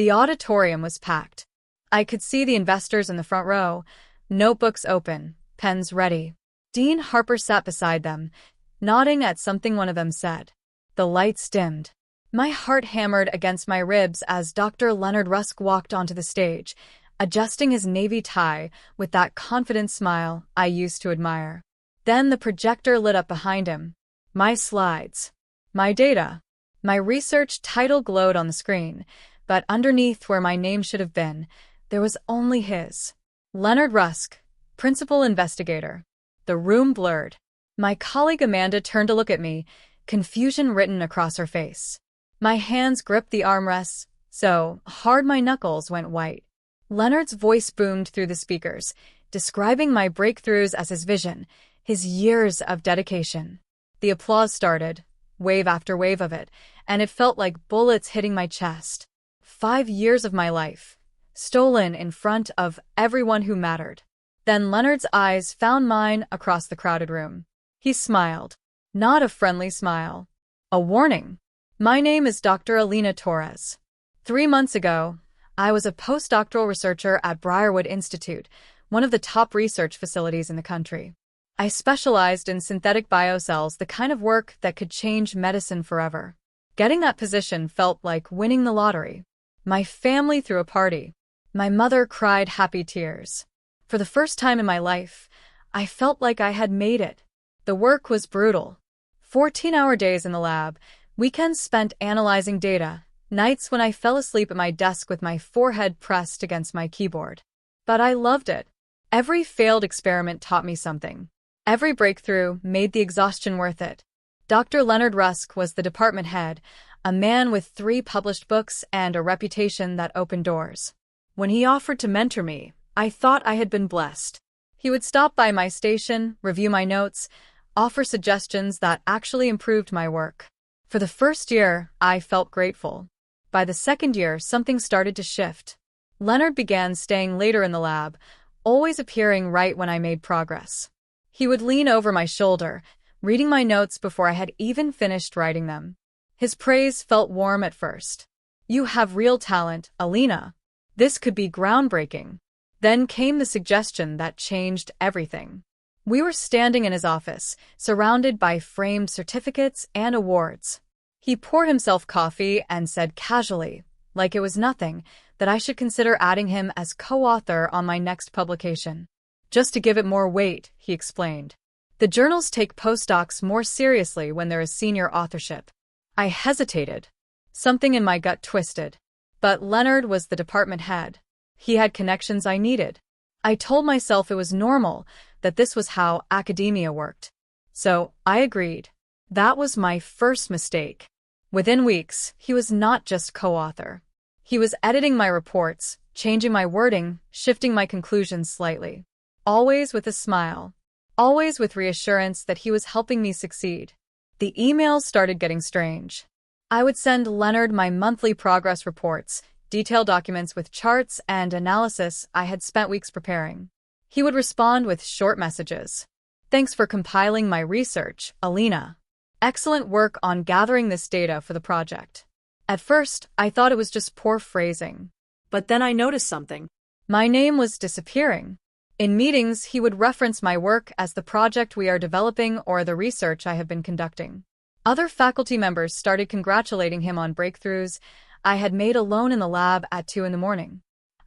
The auditorium was packed. I could see the investors in the front row, notebooks open, pens ready. Dean Harper sat beside them, nodding at something one of them said. The lights dimmed. My heart hammered against my ribs as Dr. Leonard Rusk walked onto the stage, adjusting his navy tie with that confident smile I used to admire. Then the projector lit up behind him. My slides. My data. My research title glowed on the screen, but underneath where my name should have been, there was only his. Leonard Rusk, principal investigator. The room blurred. My colleague Amanda turned to look at me, confusion written across her face. My hands gripped the armrests so hard my knuckles went white. Leonard's voice boomed through the speakers, describing my breakthroughs as his vision, his years of dedication. The applause started, wave after wave of it, and it felt like bullets hitting my chest. 5 years of my life, stolen in front of everyone who mattered. Then Leonard's eyes found mine across the crowded room. He smiled. Not a friendly smile. A warning. My name is Dr. Alina Torres. 3 months ago, I was a postdoctoral researcher at Briarwood Institute, one of the top research facilities in the country. I specialized in synthetic biocells, the kind of work that could change medicine forever. Getting that position felt like winning the lottery. My family threw a party. My mother cried happy tears. For the first time in my life, I felt like I had made it. The work was brutal. 14-hour days in the lab, weekends spent analyzing data, nights when I fell asleep at my desk with my forehead pressed against my keyboard. But I loved it. Every failed experiment taught me something. Every breakthrough made the exhaustion worth it. Dr. Leonard Rusk was the department head, a man with 3 published books and a reputation that opened doors. When he offered to mentor me, I thought I had been blessed. He would stop by my station, review my notes, offer suggestions that actually improved my work. For the first year, I felt grateful. By the second year, something started to shift. Leonard began staying later in the lab, always appearing right when I made progress. He would lean over my shoulder, reading my notes before I had even finished writing them. His praise felt warm at first. You have real talent, Alina. This could be groundbreaking. Then came the suggestion that changed everything. We were standing in his office, surrounded by framed certificates and awards. He poured himself coffee and said casually, like it was nothing, that I should consider adding him as co-author on my next publication. Just to give it more weight, he explained. The journals take postdocs more seriously when there is senior authorship. I hesitated. Something in my gut twisted. But Leonard was the department head. He had connections I needed. I told myself it was normal, that this was how academia worked. So I agreed. That was my first mistake. Within weeks, he was not just co-author. He was editing my reports, changing my wording, shifting my conclusions slightly. Always with a smile. Always with reassurance that he was helping me succeed. The emails started getting strange. I would send Leonard my monthly progress reports, detailed documents with charts and analysis I had spent weeks preparing. He would respond with short messages. Thanks for compiling my research, Alina. Excellent work on gathering this data for the project. At first, I thought it was just poor phrasing. But then I noticed something. My name was disappearing. In meetings, he would reference my work as the project we are developing or the research I have been conducting. Other faculty members started congratulating him on breakthroughs I had made alone in the lab at 2 a.m.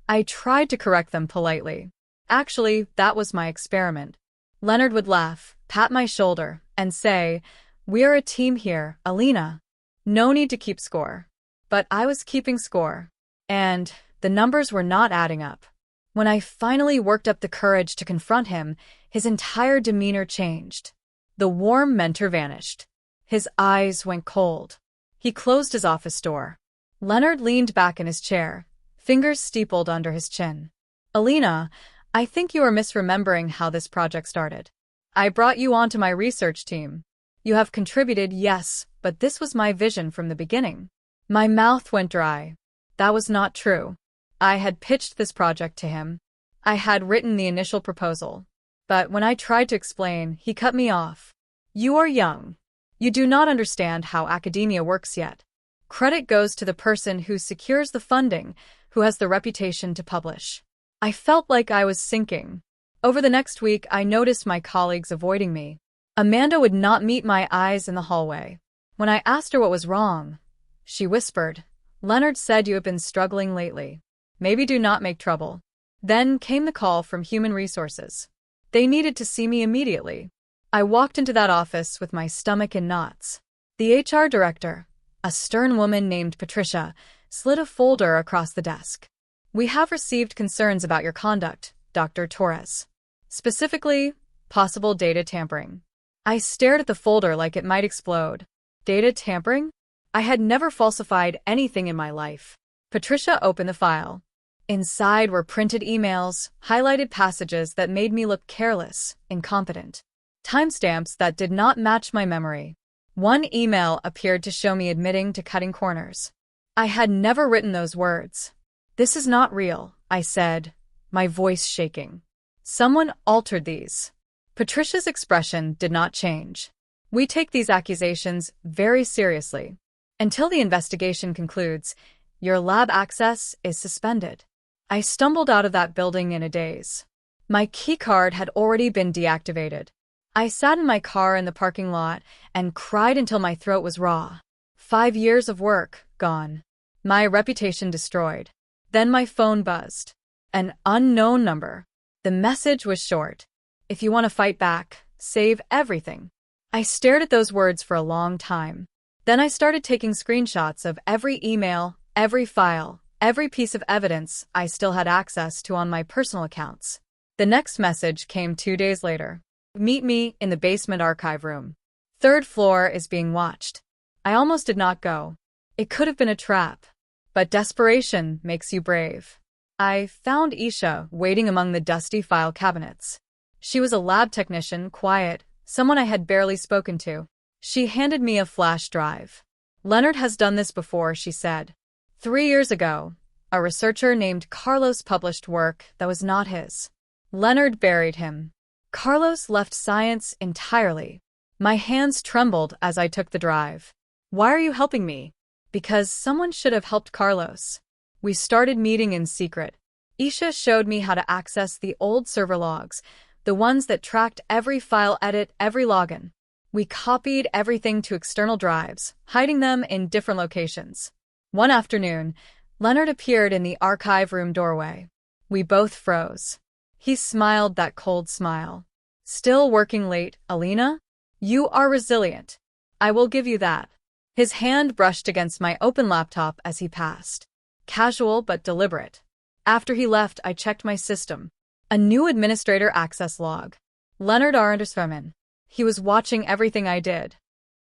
I tried to correct them politely. Actually, that was my experiment. Leonard would laugh, pat my shoulder, and say, "We are a team here, Alina. No need to keep score." But I was keeping score. And the numbers were not adding up. When I finally worked up the courage to confront him, his entire demeanor changed. The warm mentor vanished. His eyes went cold. He closed his office door. Leonard leaned back in his chair, fingers steepled under his chin. "Alina, I think you are misremembering how this project started. I brought you onto my research team. You have contributed, yes, but this was my vision from the beginning." My mouth went dry. That was not true. I had pitched this project to him. I had written the initial proposal. But when I tried to explain, he cut me off. "You are young. You do not understand how academia works yet. Credit goes to the person who secures the funding, who has the reputation to publish. I felt like I was sinking. Over the next week, I noticed my colleagues avoiding me. Amanda would not meet my eyes in the hallway. When I asked her what was wrong, she whispered, "Leonard said you have been struggling lately. Maybe do not make trouble." Then came the call from Human Resources. They needed to see me immediately. I walked into that office with my stomach in knots. The HR director, a stern woman named Patricia, slid a folder across the desk. "We have received concerns about your conduct, Dr. Torres. Specifically, possible data tampering." I stared at the folder like it might explode. Data tampering? I had never falsified anything in my life. Patricia opened the file. Inside were printed emails, highlighted passages that made me look careless, incompetent. Timestamps that did not match my memory. One email appeared to show me admitting to cutting corners. I had never written those words. "This is not real," I said, my voice shaking. "Someone altered these." Patricia's expression did not change. "We take these accusations very seriously. Until the investigation concludes, your lab access is suspended." I stumbled out of that building in a daze. My keycard had already been deactivated. I sat in my car in the parking lot and cried until my throat was raw. 5 years of work, gone. My reputation destroyed. Then my phone buzzed. An unknown number. The message was short. "If you want to fight back, save everything." I stared at those words for a long time. Then I started taking screenshots of every email, every file, every piece of evidence I still had access to on my personal accounts. The next message came 2 days later. "Meet me in the basement archive room. 3rd floor is being watched." I almost did not go. It could have been a trap. But desperation makes you brave. I found Isha waiting among the dusty file cabinets. She was a lab technician, quiet, someone I had barely spoken to. She handed me a flash drive. "Leonard has done this before," she said. 3 years ago, a researcher named Carlos published work that was not his. Leonard buried him. Carlos left science entirely. My hands trembled as I took the drive. "Why are you helping me?" "Because someone should have helped Carlos." We started meeting in secret. Isha showed me how to access the old server logs, the ones that tracked every file edit, every login. We copied everything to external drives, hiding them in different locations. One afternoon, Leonard appeared in the archive room doorway. We both froze. He smiled that cold smile. "Still working late, Alina? You are resilient. I will give you that." His hand brushed against my open laptop as he passed. Casual but deliberate. After he left, I checked my system. A new administrator access log. Leonard Arendesverman. He was watching everything I did.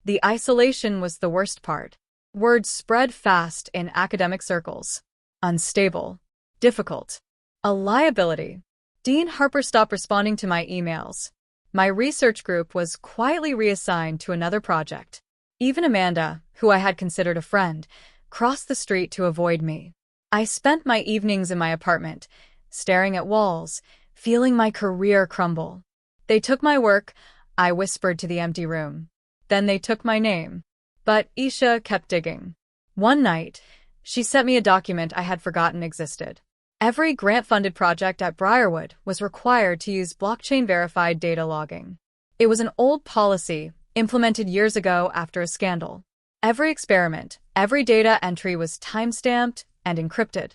The isolation was the worst part. Words spread fast in academic circles. Unstable. Difficult. A liability. Dean Harper stopped responding to my emails. My research group was quietly reassigned to another project. Even Amanda, who I had considered a friend, crossed the street to avoid me. I spent my evenings in my apartment, staring at walls, feeling my career crumble. "They took my work," I whispered to the empty room. "Then they took my name." But Isha kept digging. One night, she sent me a document I had forgotten existed. Every grant-funded project at Briarwood was required to use blockchain-verified data logging. It was an old policy, implemented years ago after a scandal. Every experiment, every data entry was time-stamped and encrypted.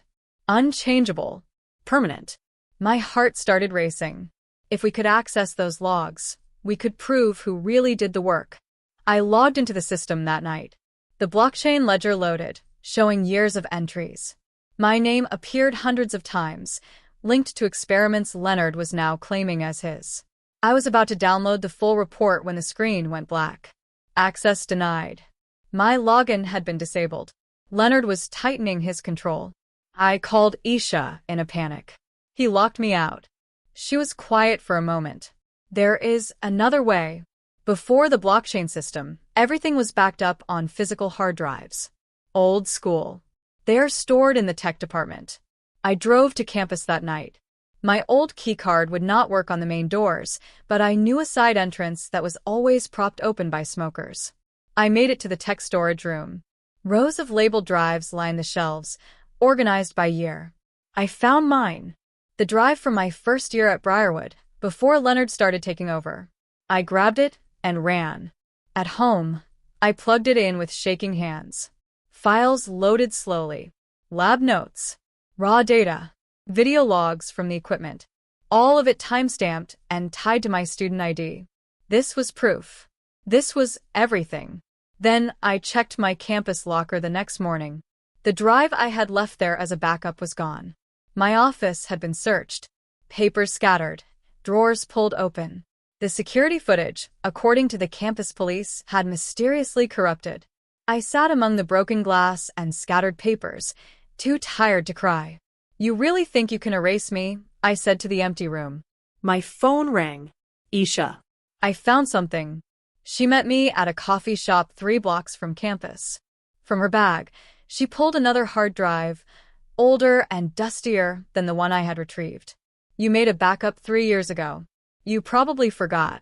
Unchangeable. Permanent. My heart started racing. If we could access those logs, we could prove who really did the work. I logged into the system that night. The blockchain ledger loaded, showing years of entries. My name appeared hundreds of times, linked to experiments Leonard was now claiming as his. I was about to download the full report when the screen went black. Access denied. My login had been disabled. Leonard was tightening his control. I called Isha in a panic. He locked me out. She was quiet for a moment. "There is another way." Before the blockchain system, everything was backed up on physical hard drives. Old school. They are stored in the tech department. I drove to campus that night. My old keycard would not work on the main doors, but I knew a side entrance that was always propped open by smokers. I made it to the tech storage room. Rows of labeled drives lined the shelves, organized by year. I found mine. The drive from my first year at Briarwood, before Leonard started taking over. I grabbed it and ran. At home, I plugged it in with shaking hands. Files loaded slowly. Lab notes, raw data, video logs from the equipment. All of it timestamped and tied to my student ID. This was proof. This was everything. Then I checked my campus locker the next morning. The drive I had left there as a backup was gone. My office had been searched. Papers scattered. Drawers pulled open. The security footage, according to the campus police, had mysteriously corrupted. I sat among the broken glass and scattered papers, too tired to cry. "You really think you can erase me?" I said to the empty room. My phone rang. Isha. I found something. She met me at a coffee shop 3 blocks from campus. From her bag, she pulled another hard drive, older and dustier than the one I had retrieved. "You made a backup 3 years ago. You probably forgot.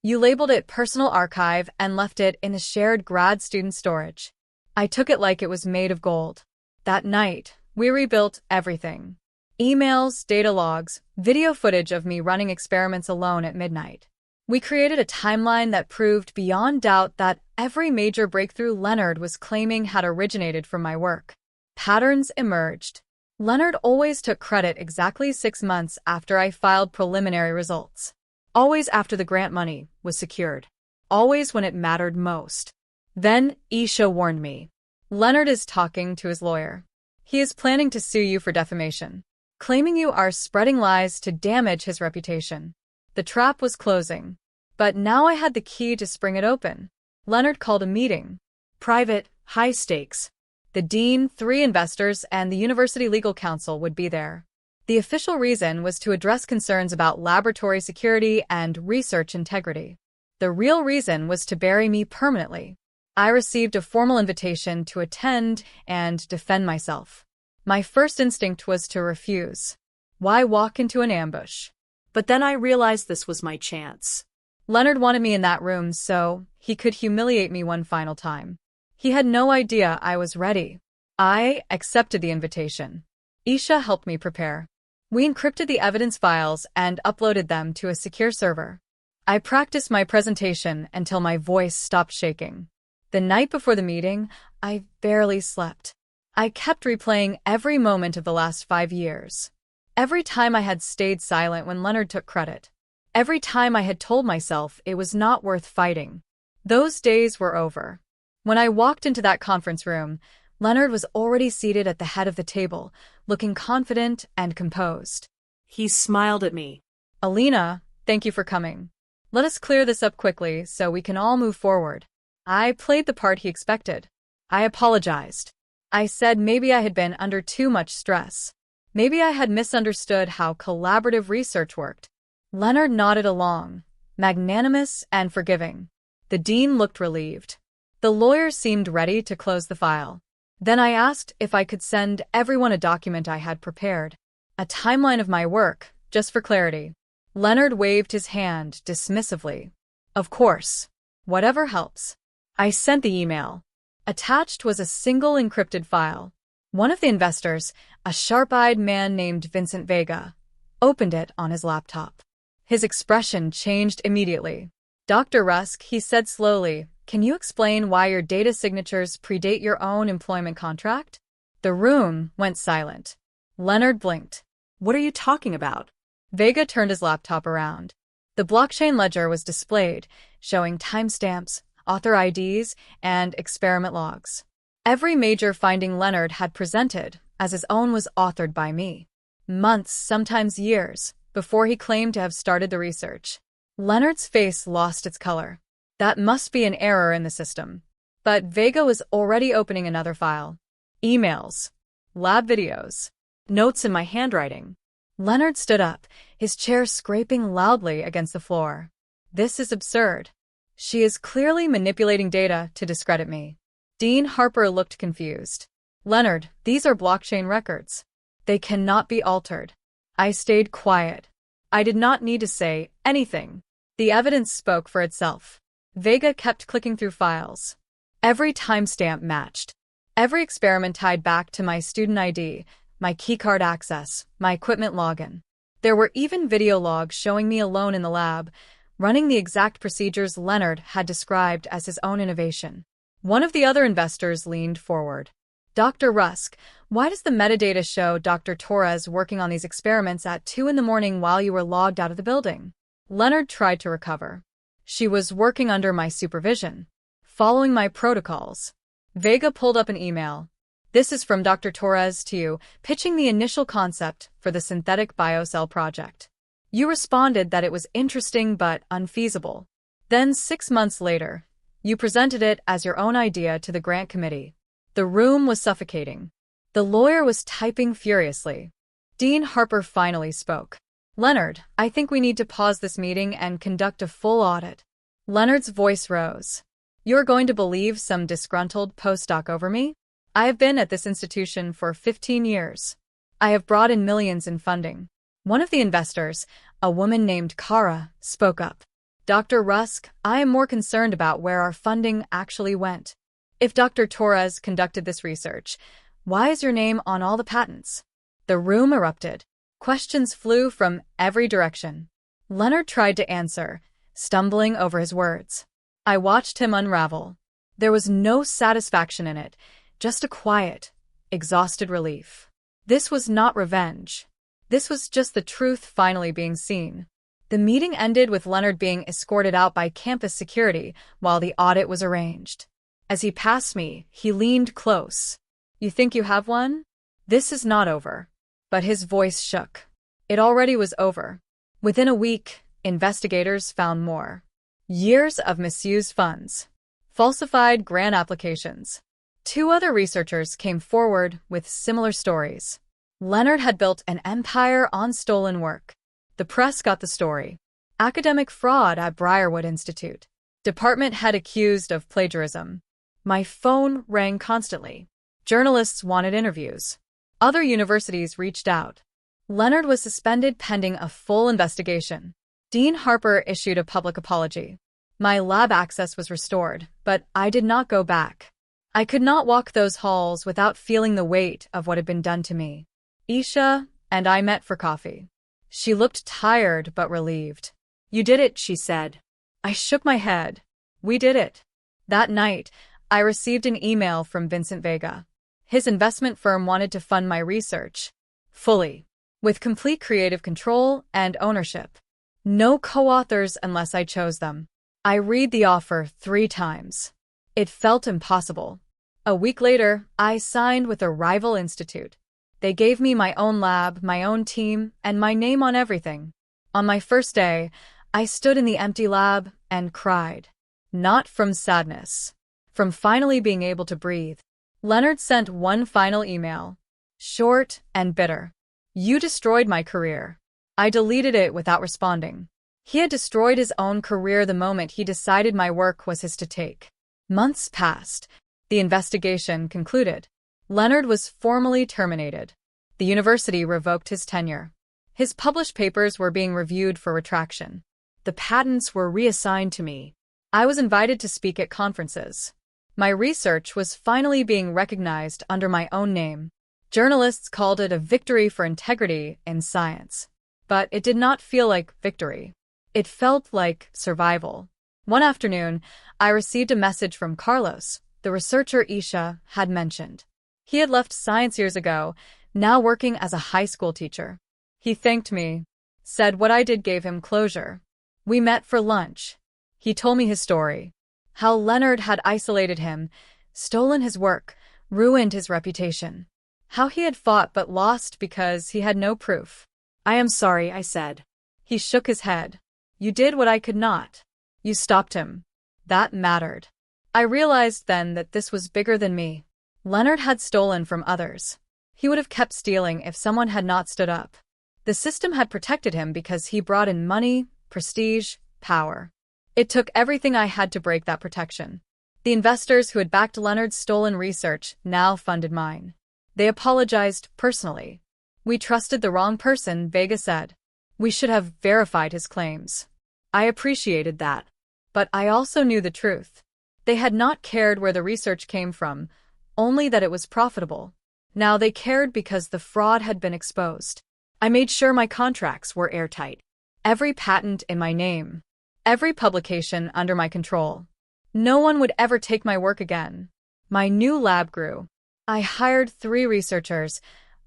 You labeled it Personal Archive and left it in a shared grad student storage." I took it like it was made of gold. That night, we rebuilt everything. Emails, data logs, video footage of me running experiments alone at midnight. We created a timeline that proved beyond doubt that every major breakthrough Leonard was claiming had originated from my work. Patterns emerged. Leonard always took credit exactly 6 months after I filed preliminary results. Always after the grant money was secured. Always when it mattered most. Then Isha warned me. "Leonard is talking to his lawyer. He is planning to sue you for defamation, claiming you are spreading lies to damage his reputation." The trap was closing. But now I had the key to spring it open. Leonard called a meeting. Private, high stakes. The dean, 3 investors, and the university legal counsel would be there. The official reason was to address concerns about laboratory security and research integrity. The real reason was to bury me permanently. I received a formal invitation to attend and defend myself. My first instinct was to refuse. Why walk into an ambush? But then I realized this was my chance. Leonard wanted me in that room so he could humiliate me one final time. He had no idea I was ready. I accepted the invitation. Isha helped me prepare. We encrypted the evidence files and uploaded them to a secure server. I practiced my presentation until my voice stopped shaking. The night before the meeting, I barely slept. I kept replaying every moment of the last 5 years. Every time I had stayed silent when Leonard took credit. Every time I had told myself it was not worth fighting. Those days were over. When I walked into that conference room, Leonard was already seated at the head of the table, looking confident and composed. He smiled at me. "Alina, thank you for coming. Let us clear this up quickly so we can all move forward." I played the part he expected. I apologized. I said maybe I had been under too much stress. Maybe I had misunderstood how collaborative research worked. Leonard nodded along, magnanimous and forgiving. The dean looked relieved. The lawyer seemed ready to close the file. Then I asked if I could send everyone a document I had prepared. A timeline of my work, just for clarity. Leonard waved his hand dismissively. "Of course. Whatever helps." I sent the email. Attached was a single encrypted file. One of the investors, a sharp-eyed man named Vincent Vega, opened it on his laptop. His expression changed immediately. "Dr. Rusk," he said slowly, "can you explain why your data signatures predate your own employment contract?" The room went silent. Leonard blinked. "What are you talking about?" Vega turned his laptop around. The blockchain ledger was displayed, showing timestamps, author IDs, and experiment logs. Every major finding Leonard had presented, as his own, was authored by me. Months, sometimes years, before he claimed to have started the research. Leonard's face lost its color. That must be an error in the system. But Vega was already opening another file. Emails. Lab videos. Notes in my handwriting. Leonard stood up, his chair scraping loudly against the floor. "This is absurd. She is clearly manipulating data to discredit me." Dean Harper looked confused. "Leonard, these are blockchain records. They cannot be altered." I stayed quiet. I did not need to say anything. The evidence spoke for itself. Vega kept clicking through files. Every timestamp matched. Every experiment tied back to my student ID, my keycard access, my equipment login. There were even video logs showing me alone in the lab, running the exact procedures Leonard had described as his own innovation. One of the other investors leaned forward. Dr. Rusk, why does the metadata show Dr. Torres working on these experiments at 2 in the morning while you were logged out of the building? Leonard tried to recover. She was working under my supervision, following my protocols. Vega pulled up an email. This is from Dr. Torres to you, pitching the initial concept for the synthetic biocell project. You responded that it was interesting but unfeasible. Then 6 months later, you presented it as your own idea to the grant committee. The room was suffocating. The lawyer was typing furiously. Dean Harper finally spoke. Leonard, I think we need to pause this meeting and conduct a full audit. Leonard's voice rose. You're going to believe some disgruntled postdoc over me? I have been at this institution for 15 years. I have brought in millions in funding. One of the investors, a woman named Kara, spoke up. Dr. Rusk, I am more concerned about where our funding actually went. If Dr. Torres conducted this research, why is your name on all the patents? The room erupted. Questions flew from every direction. Leonard tried to answer, stumbling over his words. I watched him unravel. There was no satisfaction in it, just a quiet, exhausted relief. This was not revenge. This was just the truth finally being seen. The meeting ended with Leonard being escorted out by campus security while the audit was arranged. As he passed me, he leaned close. You think you have one? This is not over. But his voice shook. It already was over. Within a week, investigators found more. Years of misused funds. Falsified grant applications. 2 other researchers came forward with similar stories. Leonard had built an empire on stolen work. The press got the story. Academic fraud at Briarwood Institute. Department head accused of plagiarism. My phone rang constantly. Journalists wanted interviews. Other universities reached out. Leonard was suspended pending a full investigation. Dean Harper issued a public apology. My lab access was restored, but I did not go back. I could not walk those halls without feeling the weight of what had been done to me. Isha and I met for coffee. She looked tired but relieved. You did it, she said. I shook my head. We did it. That night, I received an email from Vincent Vega. His investment firm wanted to fund my research. Fully. With complete creative control and ownership. No co-authors unless I chose them. I read the offer 3 times. It felt impossible. A week later, I signed with a rival institute. They gave me my own lab, my own team, and my name on everything. On my first day, I stood in the empty lab and cried. Not from sadness. From finally being able to breathe. Leonard sent one final email. Short and bitter. You destroyed my career. I deleted it without responding. He had destroyed his own career the moment he decided my work was his to take. Months passed. The investigation concluded. Leonard was formally terminated. The university revoked his tenure. His published papers were being reviewed for retraction. The patents were reassigned to me. I was invited to speak at conferences. My research was finally being recognized under my own name. Journalists called it a victory for integrity in science. But it did not feel like victory. It felt like survival. One afternoon, I received a message from Carlos, the researcher Isha had mentioned. He had left science years ago, now working as a high school teacher. He thanked me, said what I did gave him closure. We met for lunch. He told me his story. How Leonard had isolated him, stolen his work, ruined his reputation. How he had fought but lost because he had no proof. I am sorry, I said. He shook his head. You did what I could not. You stopped him. That mattered. I realized then that this was bigger than me. Leonard had stolen from others. He would have kept stealing if someone had not stood up. The system had protected him because he brought in money, prestige, power. It took everything I had to break that protection. The investors who had backed Leonard's stolen research now funded mine. They apologized personally. We trusted the wrong person, Vega said. We should have verified his claims. I appreciated that. But I also knew the truth. They had not cared where the research came from, only that it was profitable. Now they cared because the fraud had been exposed. I made sure my contracts were airtight. Every patent in my name. Every publication under my control. No one would ever take my work again. My new lab grew. I hired 3 researchers,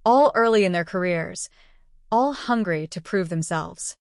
all early in their careers, all hungry to prove themselves.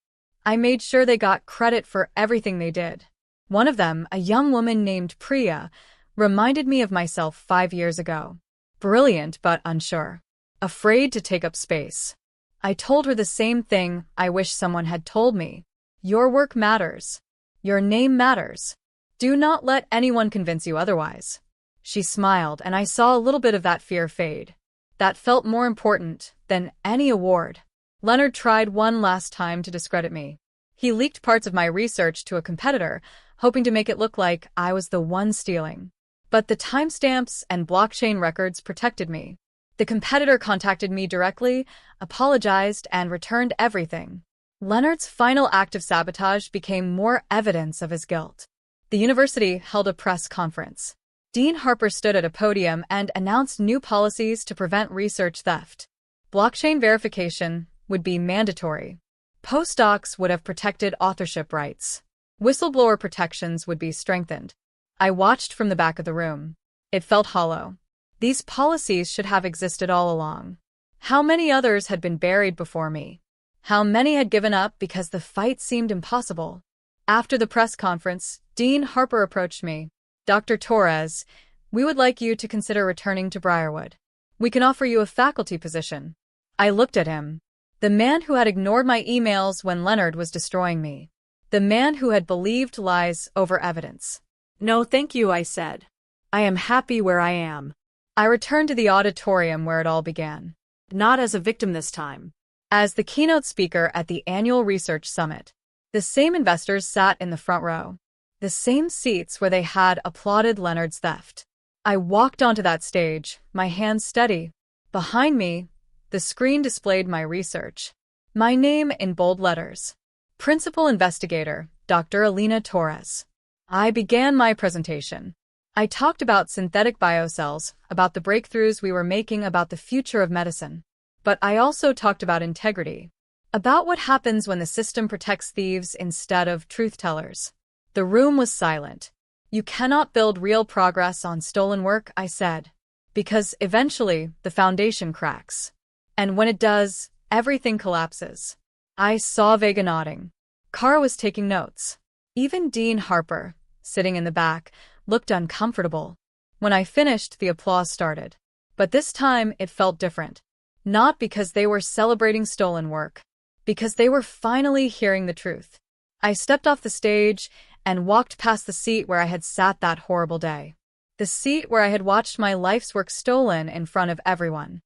I made sure they got credit for everything they did. One of them, a young woman named Priya, reminded me of myself 5 years ago. Brilliant but unsure. Afraid to take up space. I told her the same thing I wish someone had told me. Your work matters. Your name matters. Do not let anyone convince you otherwise. She smiled, and I saw a little bit of that fear fade. That felt more important than any award. Leonard tried one last time to discredit me. He leaked parts of my research to a competitor, hoping to make it look like I was the one stealing. But the timestamps and blockchain records protected me. The competitor contacted me directly, apologized, and returned everything. Leonard's final act of sabotage became more evidence of his guilt. The university held a press conference. Dean Harper stood at a podium and announced new policies to prevent research theft. Blockchain verification would be mandatory. Postdocs would have protected authorship rights. Whistleblower protections would be strengthened. I watched from the back of the room. It felt hollow. These policies should have existed all along. How many others had been buried before me? How many had given up because the fight seemed impossible? After the press conference, Dean Harper approached me. Dr. Torres, we would like you to consider returning to Briarwood. We can offer you a faculty position. I looked at him. The man who had ignored my emails when Leonard was destroying me. The man who had believed lies over evidence. No, thank you, I said. I am happy where I am. I returned to the auditorium where it all began. Not as a victim this time. As the keynote speaker at the annual research summit. The same investors sat in the front row. The same seats where they had applauded Leonard's theft. I walked onto that stage, my hands steady. Behind me, the screen displayed my research. My name in bold letters. Principal Investigator, Dr. Alina Torres. I began my presentation. I talked about synthetic biocells, about the breakthroughs we were making, about the future of medicine. But I also talked about integrity. About what happens when the system protects thieves instead of truth-tellers. The room was silent. You cannot build real progress on stolen work, I said. Because eventually, the foundation cracks. And when it does, everything collapses. I saw Vega nodding. Kara was taking notes. Even Dean Harper, sitting in the back, looked uncomfortable. When I finished, the applause started. But this time, it felt different. Not because they were celebrating stolen work. Because they were finally hearing the truth. I stepped off the stage and walked past the seat where I had sat that horrible day. The seat where I had watched my life's work stolen in front of everyone.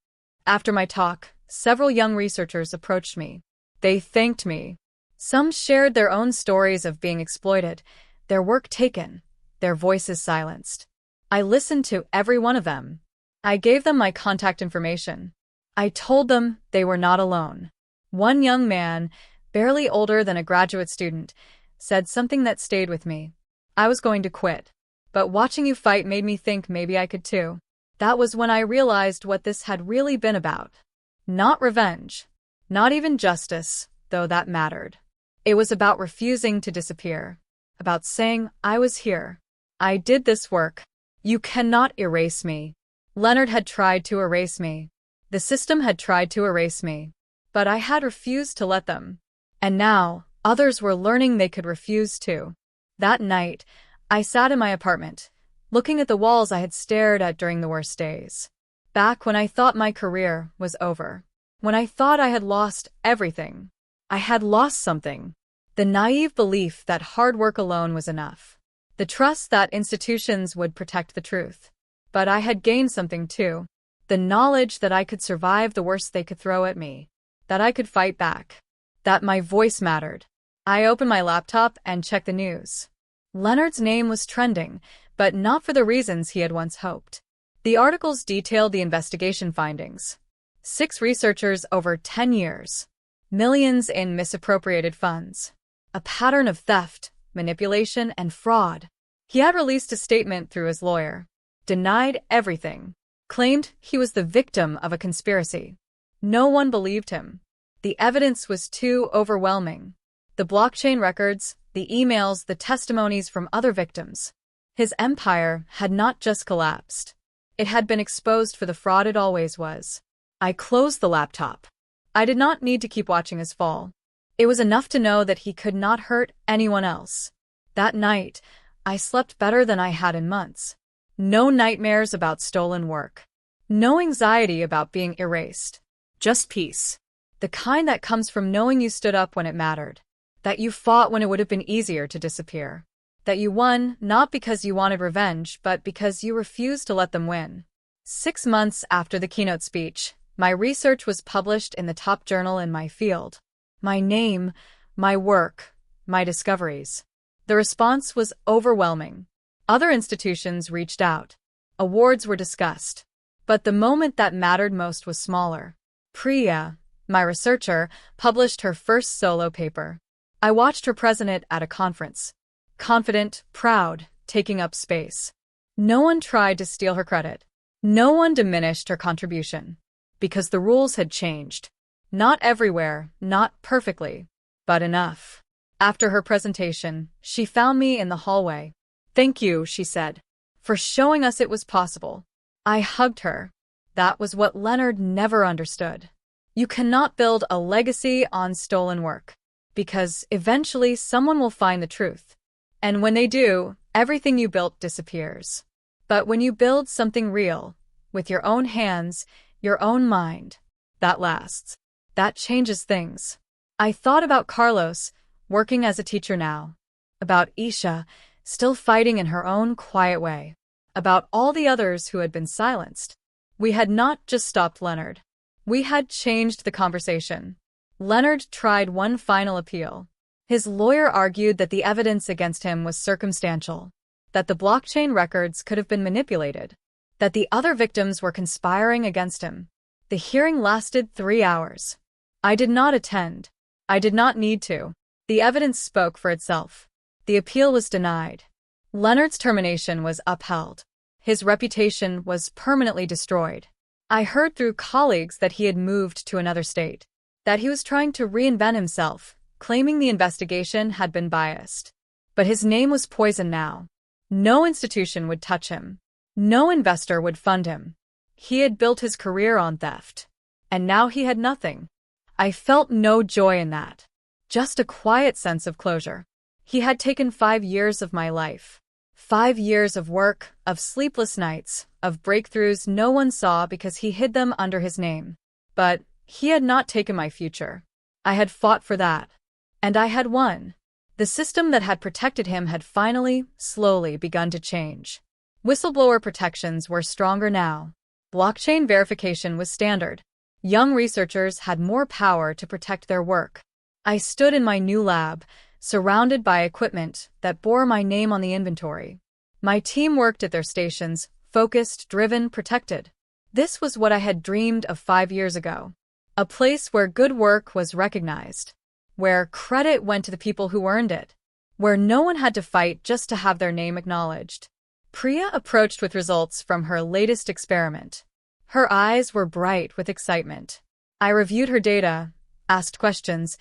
After my talk, several young researchers approached me. They thanked me. Some shared their own stories of being exploited, their work taken, their voices silenced. I listened to every one of them. I gave them my contact information. I told them they were not alone. One young man, barely older than a graduate student, said something that stayed with me. I was going to quit. But watching you fight made me think maybe I could too. That was when I realized what this had really been about. Not revenge. Not even justice, though that mattered. It was about refusing to disappear. About saying, I was here. I did this work. You cannot erase me. Leonard had tried to erase me. The system had tried to erase me. But I had refused to let them. And now, others were learning they could refuse too. That night, I sat in my apartment, looking at the walls I had stared at during the worst days. Back when I thought my career was over. When I thought I had lost everything. I had lost something. The naive belief that hard work alone was enough. The trust that institutions would protect the truth. But I had gained something too. The knowledge that I could survive the worst they could throw at me. That I could fight back. That my voice mattered. I opened my laptop and checked the news. Leonard's name was trending, but not for the reasons he had once hoped. The articles detailed the investigation findings. 6 researchers over 10 years. Millions in misappropriated funds. A pattern of theft, manipulation, and fraud. He had released a statement through his lawyer. Denied everything. claimed he was the victim of a conspiracy. No one believed him. The evidence was too overwhelming. The blockchain records, the emails, the testimonies from other victims. His empire had not just collapsed. It had been exposed for the fraud it always was. I closed the laptop. I did not need to keep watching his fall. It was enough to know that he could not hurt anyone else. That night, I slept better than I had in months. No nightmares about stolen work. No anxiety about being erased. Just peace. The kind that comes from knowing you stood up when it mattered. That you fought when it would have been easier to disappear. That you won not because you wanted revenge, but because you refused to let them win. 6 months after the keynote speech, my research was published in the top journal in my field. My name, my work, my discoveries. The response was overwhelming. Other institutions reached out. Awards were discussed. But the moment that mattered most was smaller. Priya, my researcher, published her first solo paper. I watched her present it at a conference. Confident, proud, taking up space. No one tried to steal her credit. No one diminished her contribution. Because the rules had changed. Not everywhere, not perfectly, but enough. After her presentation, she found me in the hallway. "Thank you," she said, "for showing us it was possible." I hugged her. That was what Leonard never understood. You cannot build a legacy on stolen work. Because eventually someone will find the truth. And when they do, everything you built disappears. But when you build something real, with your own hands, your own mind, that lasts. That changes things. I thought about Carlos, working as a teacher now. About Isha, still fighting in her own quiet way. About all the others who had been silenced. We had not just stopped Leonard. We had changed the conversation. Leonard tried one final appeal. His lawyer argued that the evidence against him was circumstantial, that the blockchain records could have been manipulated, that the other victims were conspiring against him. The hearing lasted 3 hours. I did not attend. I did not need to. The evidence spoke for itself. The appeal was denied. Leonard's termination was upheld. His reputation was permanently destroyed. I heard through colleagues that he had moved to another state, that he was trying to reinvent himself, claiming the investigation had been biased. But his name was poisoned now. No institution would touch him. No investor would fund him. He had built his career on theft. And now he had nothing. I felt no joy in that. Just a quiet sense of closure. He had taken 5 years of my life. 5 years of work, of sleepless nights, of breakthroughs no one saw because he hid them under his name. But he had not taken my future. I had fought for that. And I had won. The system that had protected him had finally, slowly begun to change. Whistleblower protections were stronger now. Blockchain verification was standard. Young researchers had more power to protect their work. I stood in my new lab, surrounded by equipment that bore my name on the inventory. My team worked at their stations, focused, driven, protected. This was what I had dreamed of 5 years ago. A place where good work was recognized. Where credit went to the people who earned it. Where no one had to fight just to have their name acknowledged. Priya approached with results from her latest experiment. Her eyes were bright with excitement. I reviewed her data, asked questions,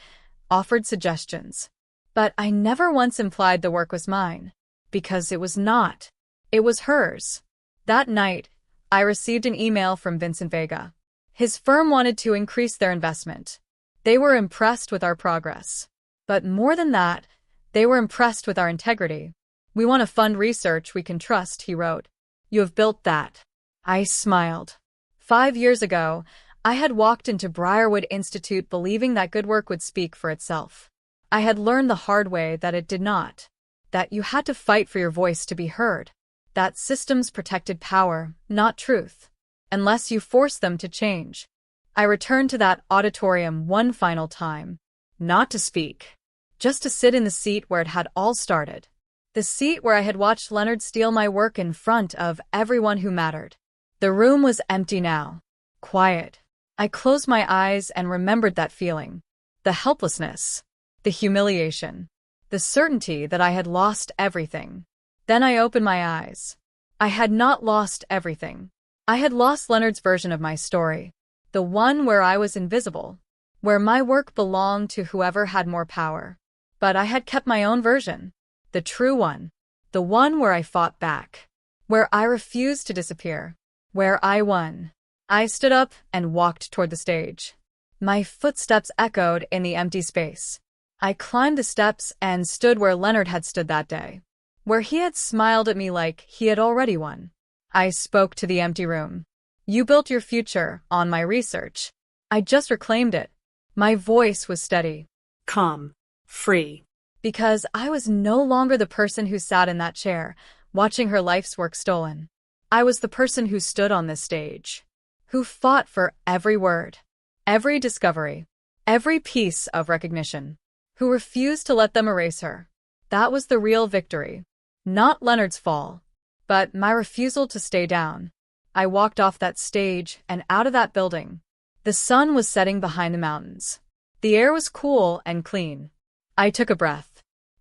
offered suggestions. But I never once implied the work was mine. Because it was not. It was hers. That night, I received an email from Vincent Vega. His firm wanted to increase their investment. They were impressed with our progress. But more than that, they were impressed with our integrity. "We want to fund research we can trust," he wrote. "You have built that." I smiled. 5 years ago, I had walked into Briarwood Institute believing that good work would speak for itself. I had learned the hard way that it did not. That you had to fight for your voice to be heard. That systems protected power, not truth. Unless you forced them to change. I returned to that auditorium one final time. Not to speak. Just to sit in the seat where it had all started. The seat where I had watched Leonard steal my work in front of everyone who mattered. The room was empty now. Quiet. I closed my eyes and remembered that feeling. The helplessness. The humiliation. The certainty that I had lost everything. Then I opened my eyes. I had not lost everything. I had lost Leonard's version of my story, the one where I was invisible, where my work belonged to whoever had more power. But I had kept my own version, the true one, the one where I fought back, where I refused to disappear, where I won. I stood up and walked toward the stage. My footsteps echoed in the empty space. I climbed the steps and stood where Leonard had stood that day, where he had smiled at me like he had already won. I spoke to the empty room. You built your future on my research. I just reclaimed it. My voice was steady, calm, free. because I was no longer the person who sat in that chair, watching her life's work stolen. I was the person who stood on this stage, who fought for every word, every discovery, every piece of recognition, who refused to let them erase her. That was the real victory. Not Leonard's fall, but my refusal to stay down. I walked off that stage and out of that building. The sun was setting behind the mountains. The air was cool and clean. I took a breath.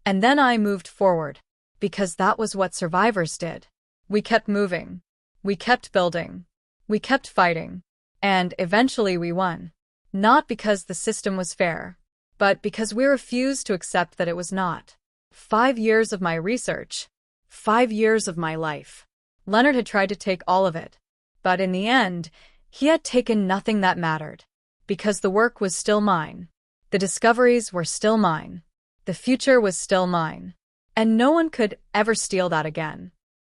And then I moved forward, because that was what survivors did. We kept moving. We kept building. We kept fighting. And eventually we won. Not because the system was fair, but because we refused to accept that it was not. 5 years of my research. 5 years of my life. Leonard had tried to take all of it. But in the end, he had taken nothing that mattered. Because the work was still mine. The discoveries were still mine. The future was still mine. And no one could ever steal that again.